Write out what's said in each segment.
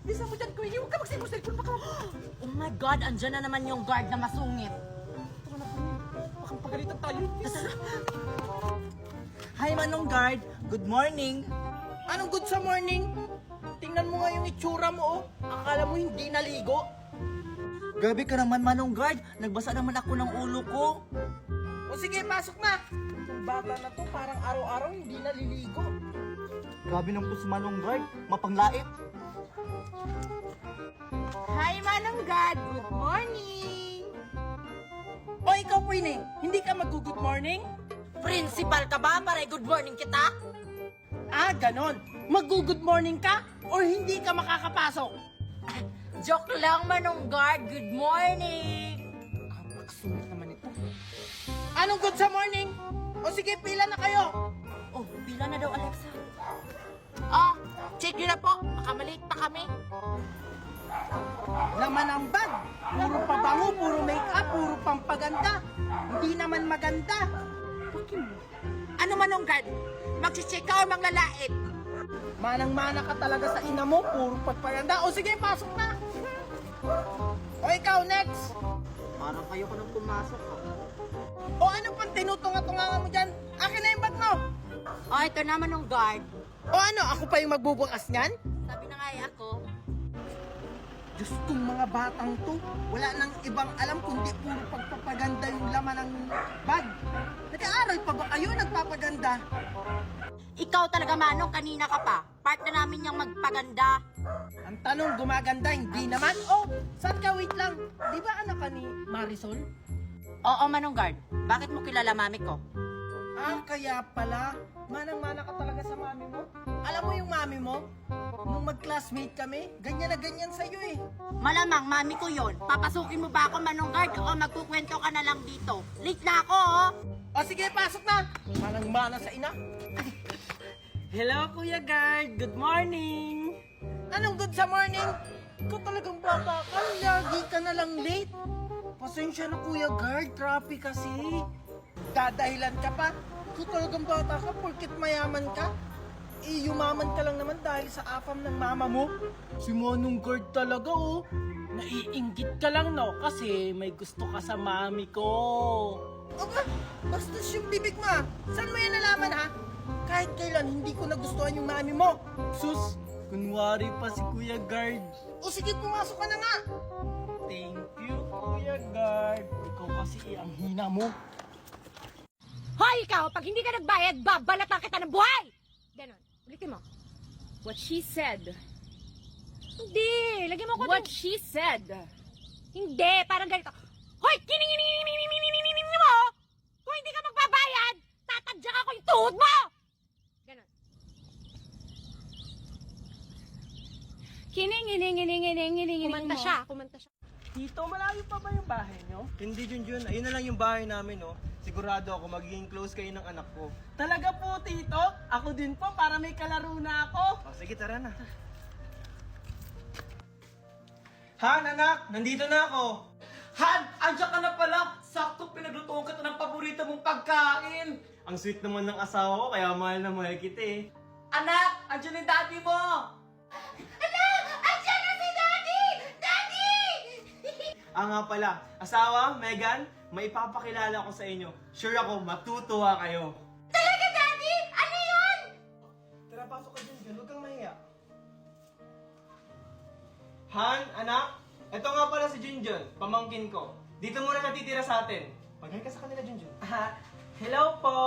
Bisa mo dyan, Queenie. Huwag ka magsilpo-silpon. Baka... Oh my God, andyan na naman yung guard na masungit. Tara na, Queenie. Baka pagalitan tayo. Yes. Hi, Manong Guard. Good morning. Anong good sa morning? Tingnan mo nga yung itsura mo, oh. Akala mo hindi naligo. Gabi ka naman, Manong Guard. Nagbasa naman ako ng ulo ko. O sige, pasok na. Yung bata na to, parang araw-araw hindi naliligo. Grabe ng puso, Manong Guard. Mapanglait. Hi, Manong God. Good morning. O ikaw, Queenie, hindi ka mag-good morning? Principal ka ba? Para good morning kita? Ah, ganon. Mag-good morning ka or hindi ka makakapasok? Joke lang, Manong Guard. Good morning. Nakasulit naman ito. Anong good sa morning? O sige, pila na kayo. Oh, pila na daw, Alexa. Ah, check nyo na po. Baka malate pa kami. Laman ang bag. Puro pabango, puro make-up, puro pampaganda. Hindi naman maganda. Ano, Manong Guard? Magsicheck ka o manglalait? Manang-mana ka talaga sa ina mo, puro pagpaganda. O sige, pasok na. O ikaw, next. Parang kayo ko nang pumasok. O ano pang tinutunga-tunga mo dyan? Akin na yung bag mo. Oh, ito na, Manong Guard. O ano, ako pa yung magbubukas niyan? Sabi na nga ako. Diyos kong mga batang to, wala nang ibang alam kundi puro pagpapaganda yung laman ng bag. Nag-aaral pa ba kayo nagpapaganda? Ikaw talaga, Manong, kanina ka pa. Part na namin yung magpaganda. Ang tanong, gumaganda, hindi naman. Oh, saan ka? Wait lang. Di ba anak ka ni Marisol? Oo, Manong Guard. Bakit mo kilala mami ko? Ah, kaya pala. Manang-mana ka talaga sa mami mo. Alam mo yung mami mo? Nung mag-classmate kami, ganyan na ganyan sa'yo eh. Malamang, mami ko yon. Papasukin mo ba ako, Manong Guard, o magkukwento ka na lang dito? Late na ako, oh! O sige, pasok na. Manang-mana sa ina. Hello, Kuya Guard. Good morning. Anong good sa morning? Ikaw talagang bata ka, lagi ka na lang late. Pasensya na Kuya Guard, traffic kasi. Dadahilan ka pa. Ikaw talagang bata ka, porkit mayaman ka. Yumaman ka lang naman dahil sa afam ng mama mo. Si Manong Guard talaga oh. Naiinggit ka lang, no? Kasi may gusto ka sa mami ko. Aba, bastos yung bibig mo ah. Saan mo yan nalaman ha? Kahit kailan hindi ko nagustuhan yung mami mo. Sus, kunwari pa si Kuya Guard. O sige, pumasok ka na nga. Thank you, Kuya Guard. Ikaw kasi ang hina mo. Hoy, ikaw! Pag hindi ka nagbayad, babalatan kita ng buhay! Ganon. Ulitin mo. What she said. Hindi! Lagyan mo ko What she said. Hindi! Parang ganito. Hoy! Kining mo! Kung hindi ka magbabayad, tatadyak ako yung tuhod mo! Ganon. Kining. Kumanta siya. Kumanta siya. Tito, malayo pa ba yung bahay nyo? Hindi, Junjun. Ayun na lang yung bahay namin, no? Sigurado ako magiging close kayo ng anak ko. Talaga po, Tito? Ako din po, para may kalaro na ako. O, sige, tara na. Han, anak! Nandito na ako! Han! Andiyan ka na pala! Sakto pinaglutuan kita ng paborito mong pagkain! Ang sweet naman ng asawa ko, kaya mahal na mahal kita eh. Anak! Andiyan yung daddy mo! Ah nga pala, asawa, Megan, may ipapakilala ko sa inyo. Sure ako, matutuwa kayo. Talaga, Daddy? Ano yun? Tara, pasok ka dyan, huwag kang mahiya. Han, anak, ito nga pala si Junjun, pamangkin ko. Dito muna natitira sa atin. Mag-hi ka sa kanila, Junjun. Hello po!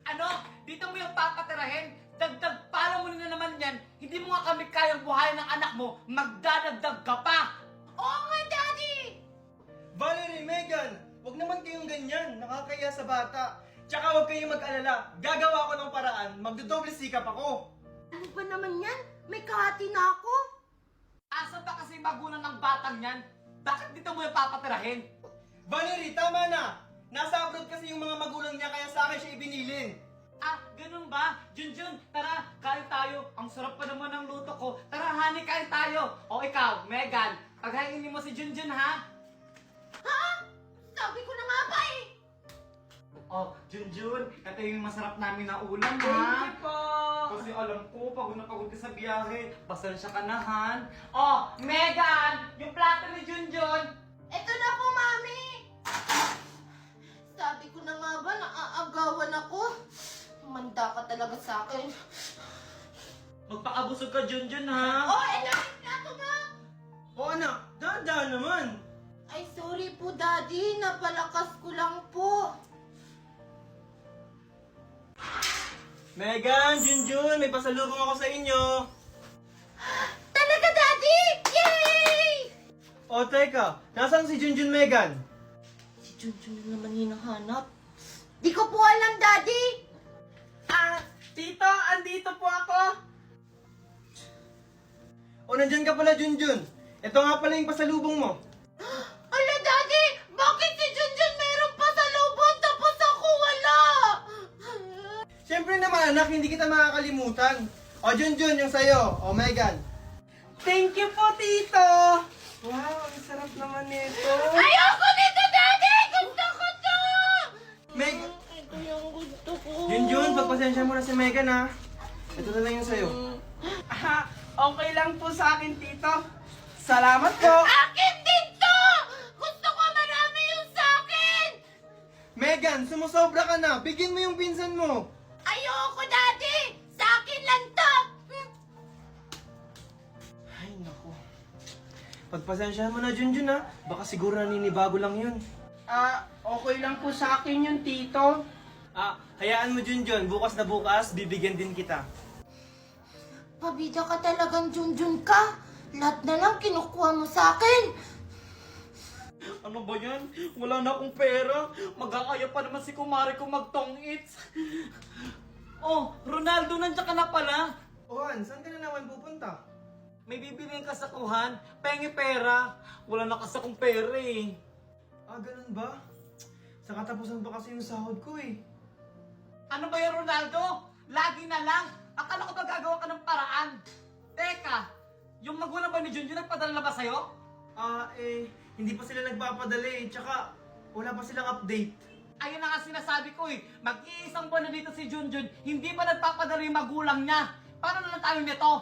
Ano? Dito mo yung papatirahin? Dagdag pala mo na naman yan. Hindi mo nga kami kayang buhayin ng anak mo. Magdadagdag ka pa! Oo nga, Daddy! Valerie, Megan, huwag naman kayong ganyan, nakakaya sa bata. Tsaka huwag kayong mag-alala, gagawa ko ng paraan, magdodoble sikap ako. Ano ba naman yan? May kahati na ako. Asa ba kasi magulang ng batang yan? Bakit dito mo yung papatirahin? Valerie, tama na! Nasa abroad kasi yung mga magulang niya, kaya sa akin siya ibinilin. Ah, ganun ba? Junjun, tara, kain tayo. Ang sarap pa naman ng luto ko. Tara, honey, kain tayo. O ikaw, Megan, paghaingin mo si Junjun, ha? Ha? Sabi ko na nga ba eh! Oh, Junjun, ito yung masarap namin na ulam, ha? Thank you po! Kasi alam ko, pagod na pagod ka sa biyahe. Pasensya ka na, Han. Oh, Megan! Yung plato ni Junjun! Ito na po, Mami! Sabi ko na nga ba, naaagawan ako. Manda ka talaga sa akin. Magpakabusog ka, Junjun, ha? Oh, ito yung plato mo! O anak, dahan naman! Ay, sorry po, Daddy. Napalakas ko lang po. Megan, Junjun, may pasalubong ako sa inyo! Talaga, Daddy! Yay! O teka, nasaan si Junjun, Megan? Si Junjun na naman hinahanap. Di ko po alam, Daddy! Tito, andito po ako! O nandyan ka pala, Junjun. Ito nga pala yung pasalubong mo. Ala, Daddy! Bakit si Junjun meron pa sa lubon tapos ako wala? Siyempre naman, anak, hindi kita makakalimutan. O Junjun, yung sayo. O Megan. Thank you po, Tito! Wow, ang sarap naman nito. Ayoko nito, Daddy! Gusto ko to! Meg, Ito yung gusto ko. Junjun, pagpasensya mo na si Megan, ha. Ito na lang yung sayo. Okay lang po sa akin, Tito. Salamat po. Akin din to! Gusto ko marami yung sa akin! Megan, sumusobra ka na. Bigyan mo yung pinsan mo. Ayoko, Daddy! Sa akin lang to! Ay, naku. Pagpasensyahan mo na, Junjun, ha. Baka siguro naninibago lang yun. Okay lang po sa akin yun, Tito. Hayaan mo, Junjun. Bukas na bukas, bibigyan din kita. Pabida ka talagang Junjun ka. Lahat na lang kinukuha mo sa akin. Ano ba yan? Wala na akong pera. Mag-aaya pa naman si kumare ko mag-tong-its. Oh, Ronaldo, nandiyan ka na pala. Ohan, saan ka na naman pupunta? May bibiliin ka sa kuhan. Pengi pera. Wala na kasi akong pera eh. Ganun ba? Sa katapusan pa kasi yung sahod ko eh. Ano ba yan, Ronaldo? Lagi na lang. Akala ko ba gagawa ka ng paraan? Teka, yung magulang ba ni Junjun nagpadala na ba sa'yo? Hindi pa sila nagpapadala eh. Tsaka, wala pa silang update. Ayun na nga sinasabi ko eh. Mag-iisang buwan na dito si Junjun, hindi pa nagpapadala yung magulang niya. Paano na lang tayo nito?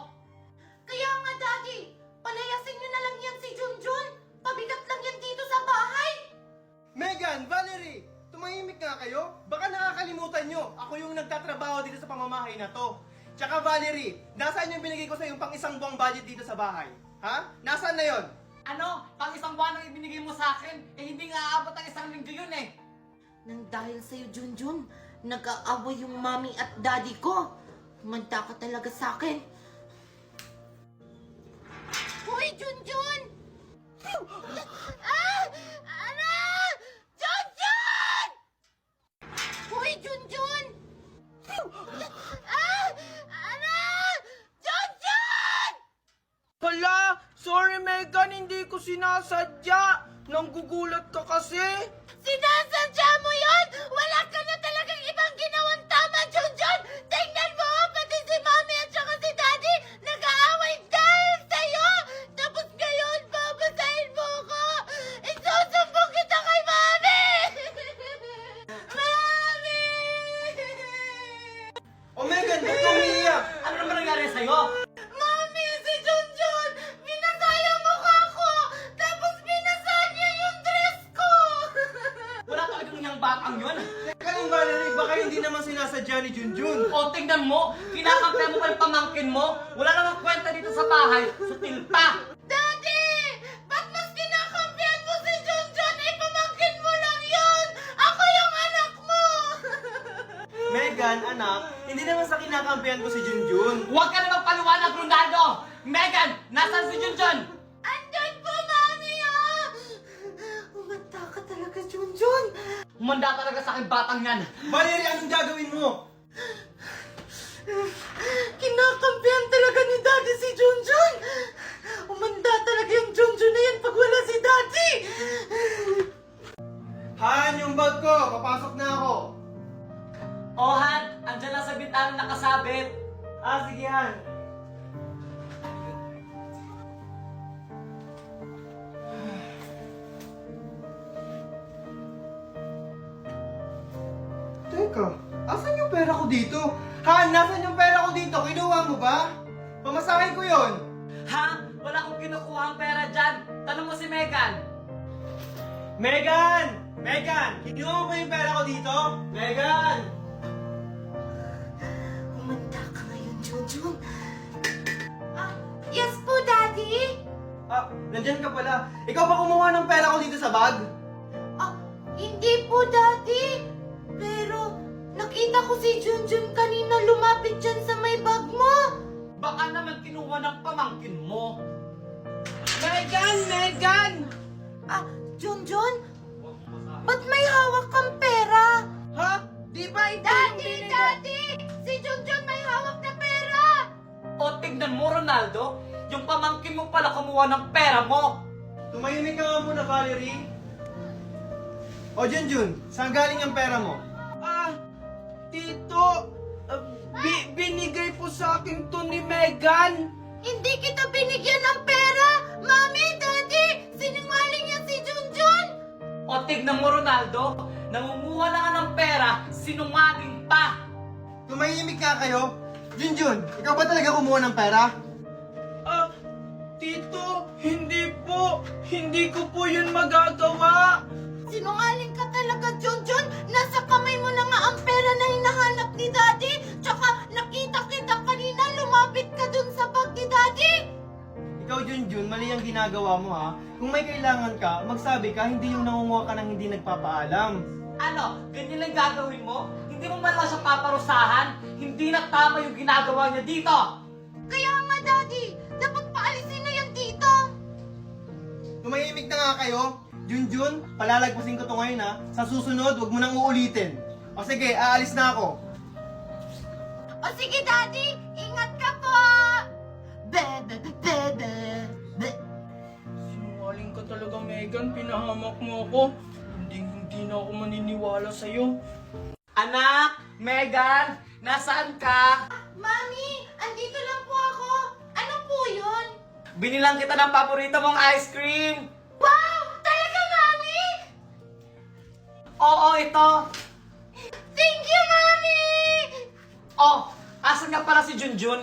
Kaya nga, Daddy, palayasin niyo na lang yan si Junjun. Pabigat lang yan dito sa bahay. Megan, Valerie! Tumahimik nga kayo? Baka nakakalimutan nyo. Ako yung nagtatrabaho dito sa pamamahay na to. Tsaka Valerie, nasaan yung binigay ko sa yung pang isang buwang budget dito sa bahay? Ha? Nasaan na yon? Ano? Pang isang buwan ang ibinigay mo sa akin? Eh hindi nga aabot ang isang linggo yun eh. Nang dahil sa'yo, Junjun, nag-aaway yung mami at daddy ko. Manda ka talaga sa akin. Hoy, Junjun! Ano? Junjun! Hoy, Junjun! Ano? Junjun! Hala, sorry Megan, hindi ko sinasadya. Nanggugulat ka kasi. Sinasadya mo yun! Wala ka na talagang ibang ginawang tama, Junjun! Tingnan mo, pati si Mami at saka si Daddy nag-aaway dahil sa'yo! Tapos ngayon, babasahin mo ko! Isusumbong kita kay Mami! Mami! O Megan, ba't ka umiiyak? Ano naman nangyari sa'yo? Mami, si Junjun! Binasa yung mukha ko! Tapos binasa niya yung dress ko! Wala talagang yung batang yun. Teka lang Valerie, baka hindi naman sinasadya ni Junjun. O tingnan mo, kinakampihan mo pa yung pamangkin mo. Wala namang kwenta dito sa bahay. Sutil pa. Daddy! Ba't mas kinakampihan mo si Junjun? Eh, pamangkin mo lang yun! Ako yung anak mo! Megan, anak, hindi naman sa kinakampihan ko si Junjun. Huwag ka na magpaliwanag, Ronaldo. Megan, nasaan si Junjun? Andyan po, Mami, ah! Umanta ka talaga, Junjun! Humanda talaga sa akin batang yan. Valerie, anong gagawin mo? Kinakampihan talaga ni Daddy si Junjun! Umanda talaga yung Junjun na yan pag wala si Daddy! Han, yung bag ko, papasok na ako. Han, andyan lang sa bintana nakasabit. Sige Han. Teka, asan yung pera ko dito? Han, nasan yung pera ko dito? Kinuha mo ba? Pamasahin ko yon. Ha? Wala akong kinukuha ang pera dyan. Tanong mo si Megan. Megan! Megan! Kinuha mo ba yung pera ko dito? Megan! Kumanda ka ngayon, Junjun. Ah, yes po, Daddy. Ah, nandyan ka pala. Ikaw ba kumuha ng pera ko dito sa bag? Ah, hindi po, Daddy. Pero, nakita ko si Junjun kanina lumapit dyan sa may bag mo. Baka naman kinuha ng pamangkin mo. Megan! Megan! Ah, Junjun? Ba't may hawak kang pera? Ha? Di ba ito yung Daddy! binigay? Daddy! Si Junjun may hawak na pera! O tignan mo, Ronaldo. Yung pamangkin mo pala kumuha ng pera mo. Tumahimik ka nga muna, Valerie. O, Junjun, saan galing yung pera mo? Ah, Tito, binigay po sa akin to ni Megan. Hindi kita binigyan ng pera! Mami! Daddy! Sinungaling yan si Junjun! O tignan mo, Ronaldo. Nangunguha na ka ng pera, sinungaling pa. Tumahimik nga kayo. Junjun, ikaw ba talaga kumuha ng pera? Ah, Tito, hindi po. Hindi ko po yun magagawa. Sinungaling ka talaga, Junjun! Nasa kamay mo na nga ang pera na hinahanap ni Daddy! Tsaka nakita kita kanina, lumapit ka dun sa bag ni Daddy! Ikaw, Junjun, mali ang ginagawa mo ha. Kung may kailangan ka, magsabi ka, hindi yung nangunguha ka ng hindi nagpapaalam. Ano, ganyan lang gagawin mo? Hindi mo man lang siya paparusahan? Hindi na tama yung ginagawa niya dito. Kaya nga, Daddy! Dapat paalisin na yan dito! Tumahimik na nga kayo. Junjun, palalagpasin ko to ngayon ha. Sa susunod, wag mo nang uulitin. O sige, aalis na ako. O sige, Daddy! Ingat ka po! Be, be, be, be, be, be. Sinungaling ka talaga, Megan. Pinahamak mo ako. Hindi na ako maniniwala sa'yo. Anak, Megan, nasaan ka? Mami! Andito lang po ako! Ano po yun? Binilang kita ng paborito mong ice cream. Wow! Talaga, Mami! Oo, ito. Thank you, Mami! Oh, asan nga pala si Junjun?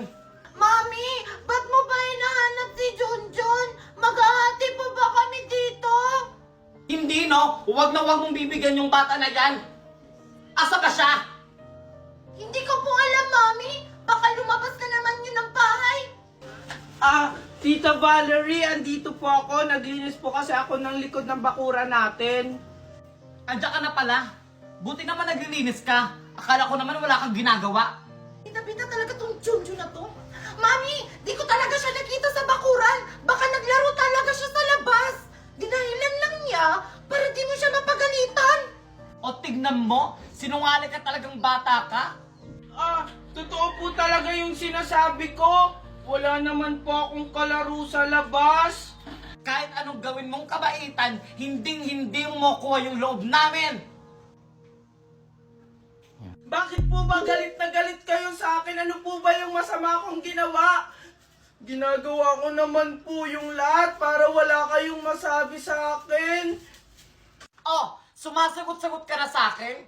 Mami, ba't mo ba hinahanap si Junjun? Maghahati po ba kami dito? Hindi, no? Huwag na huwag mong bibigyan yung bata na yan. Asa ka siya? Hindi ko po alam, Mami. Baka lumabas na naman yun ng bahay. Ah, Tita Valerie, andito po ako. Naglinis po kasi ako ng likod ng bakura natin. Andiyan ka na pala. Buti naman naglilinis ka. Akala ko naman wala kang ginagawa. Bita-bita talaga tong Junjun na to. Mami, di ko talaga siya nakita sa bakuran. Baka naglaro talaga siya sa labas. Dinahilan lang niya para di mo siya mapagalitan. O tignan mo, sinungaling ka talagang bata ka. Ah, totoo po talaga yung sinasabi ko. Wala naman po akong kalaro sa labas. Kahit anong gawin mong kabaitan, hinding-hindi mo kuha yung loob namin. Bakit po ba galit na galit kayo sa akin? Ano po ba yung masama kong ginawa? Ginagawa ko naman po yung lahat para wala kayong masabi sa akin. Oh, sumasagot-sagot ka na sa akin?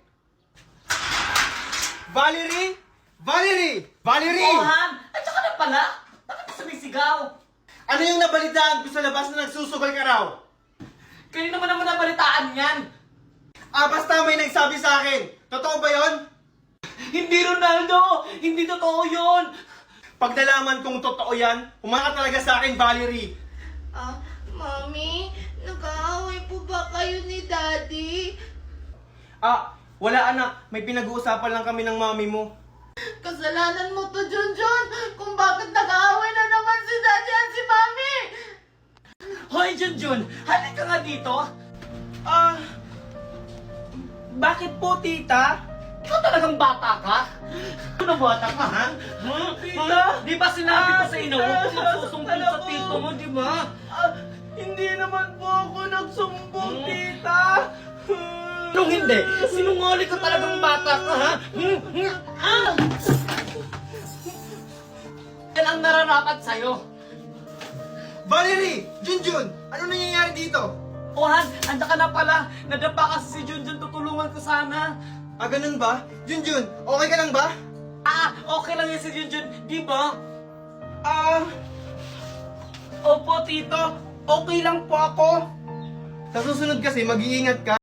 Valerie! Valerie! Valerie! Oh, Han, andiyan ka na pala. Bakit ka sumisigaw? Ano yung nabalitaan ko sa labas na nagsusugal ka raw? Kayo naman nabalitaan yan. Ah, basta may nagsabi sa akin. Totoo ba yon? Hindi, Ronaldo! Hindi totoo yun! Pag nalaman kong totoo yan, umaka talaga sa akin, Valerie. Ah, Mami, nag-aaway po ba kayo ni Daddy? Ah, wala anak. May pinag-uusapan lang kami ng mami mo. Kasalanan mo to, Junjun, kung bakit nag-aaway na naman si Daddy at si Mami! Hoy, Junjun! Halika nga dito! Ah, bakit po, tita? Ikaw talagang bata ka? Ano bata ka, ha? Tita! Di ba sinabi ko sa inyo, huwag kang magsusumbong sa tito mo, di ba? Ah, hindi naman po ako nagsumbong, tita. Anong hindi? Sinungaling ka talagang bata ka, ha? Yan ang nararapat sa'yo. Valerie! Junjun! Ano nangyayari dito? O Han, andiyan ka na pala. Nadapa kasi si Junjun, tutulungan ko sana. Ah, ganun ba? Junjun, okay ka lang ba? Okay lang yan si Junjun, di ba? Opo, tito. Okay lang po ako. Sa susunod kasi, mag-iingat ka.